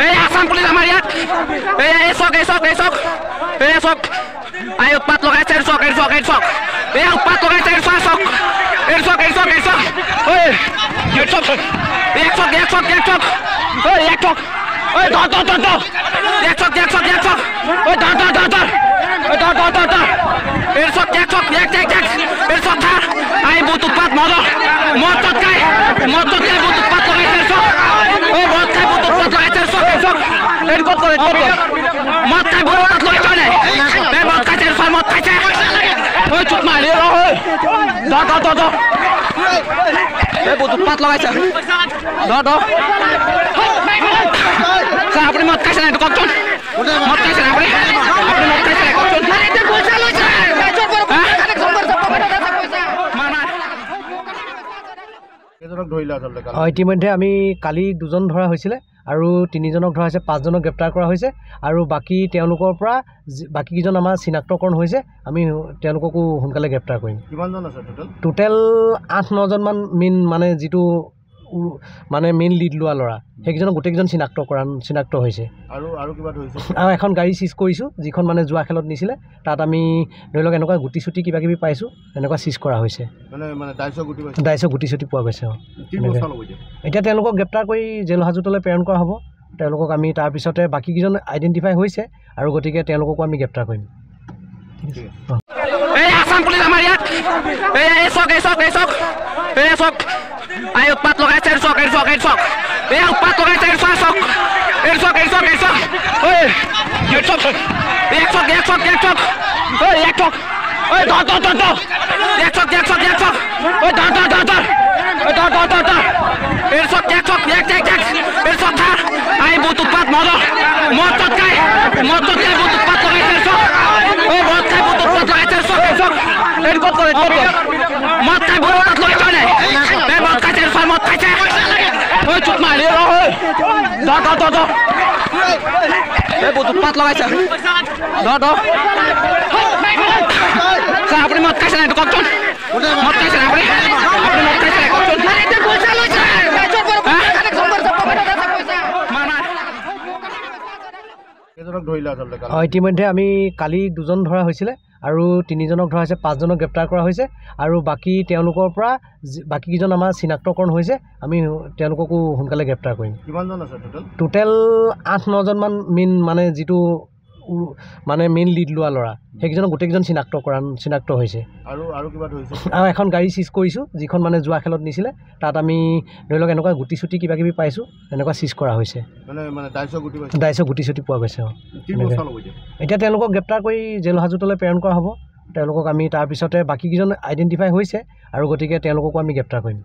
এই আসাম পুলিচ আমাৰ ইয়াত এই চক এই উৎপাত লগাইছে চক এই উৎপাত লগাইছে চক এই চক ঐ এক চক ঐ এক চক ঐ ধৰ এক চক ঐ ধৰ এই চক এক চক ধৰ আই বহুত উৎপাত মদ খাই বহুত উৎপাত লগাইছে চক ঐ মদ খাই বহুত উৎপাত লগাইছে চক এই ক'ত কৰে মদ খাই বহুত উৎপাত লগাইছে নাই এই মদ খাইছে মদ খাইছে ঐ চুপ মাৰি ধৰ এই বহুত উৎপাত লগাইছে ধৰ আপুনি মদ খাইছে নাই কওকচোন মদ খাইছে নাই আপুনি মদ খাইছে নাই কওকচোন ইতিমধ্যে আমি কালি 2জন ধৰা হৈছিলে আৰু 3জনক ধৰা হৈছে 5জনক গ্ৰেপ্তাৰ কৰা হৈছে আৰু বাকি তেওঁলোকৰ পৰা বাকি কিজন আমাৰ চিনাক্তকৰণ হৈছে আমি তেওঁলোককো সোনকালে গ্ৰেপ্তাৰ কৰিম কিমানজন আছে টোটেল 8-9জন মান মেইন মানে যিটো মানে মেইন লিড লোৱা ল'ৰা সেইকেইজন গোটেইকেইজন চিনাক্ত হৈছে আৰু কিবা ধৰিছে আৰু এখন গাড়ী চিজ কৰিছোঁ যিখন মানে যোৱা খেলত নিছিলে তাত আমি ধৰি লওক এনেকুৱা গুটি চুটি কিবা কিবি পাইছোঁ এনেকুৱা চিজ কৰা হৈছে ডাইছ গুটি চুটি পোৱা গৈছে এতিয়া তেওঁলোকক গ্ৰেপ্তাৰ কৰি জেল হাজতলৈ প্ৰেৰণ কৰা হ'ব তেওঁলোকক আমি তাৰপিছতে বাকীকেইজন আইডেণ্টিফাই হৈছে আৰু গতিকে তেওঁলোককো আমি গ্ৰেপ্তাৰ কৰিম এই আসাম পুলিচ আমাৰ ইয়াত এই চক আই উৎপাত লগাইছে চক এই উৎপাত লগাইছে চক এই চক ঐ এক চক ঐ এক চক ঐ ধৰ এক চক ঐ ধৰ এই চক এই চক ধৰ আই বহুত উৎপাত মদ খাই বহুত উৎপাত লগাইছে চক ঐ মদ খাই বহুত উৎপাত লগাইছে চক এই ক'ত কৰে মদ খাই বহুত উৎপাত লগাইছে নাই এই মদ খাইছে মদ খাইছে ঐ চুপ মাৰি ধৰ এই বহুত উৎপাত লগাইছে ধৰ আপুনি মদ খাইছে নাই কওকচোন মদ খাইছে নাই আপুনি মদ খাইছে নাই কওকচোন ইতিমধ্যে আমি কালি 2জন ধৰা হৈছিলে আৰু 3জনক ধৰা হৈছে 5জনক গ্ৰেপ্তাৰ কৰা হৈছে আৰু বাকি তেওঁলোকৰ পৰা বাকি কিজন আমাৰ চিনাক্তকৰণ হৈছে আমি তেওঁলোককো সোনকালে গ্ৰেপ্তাৰ কৰিম কিমানজন আছে টোটেল 8-9জন মান মেইন মানে যিটো মানে মেইন লিড লোৱা ল'ৰা সেইকেইজন গোটেইকেইজন চিনাক্ত হৈছে আৰু কিবা ধৰিছে আৰু এখন গাড়ী চিজ কৰিছোঁ যিখন মানে যোৱা খেলত নিছিলে তাত আমি ধৰি লওক এনেকুৱা গুটি চুটি কিবা কিবি পাইছোঁ এনেকুৱা চিজ কৰা হৈছে ডাইছ গুটি চুটি পোৱা গৈছে এতিয়া তেওঁলোকক গ্ৰেপ্তাৰ কৰি জেল হাজতলৈ প্ৰেৰণ কৰা হ'ব তেওঁলোকক আমি তাৰপিছতে বাকীকেইজন আইডেণ্টিফাই হৈছে আৰু গতিকে তেওঁলোককো আমি গ্ৰেপ্তাৰ কৰিম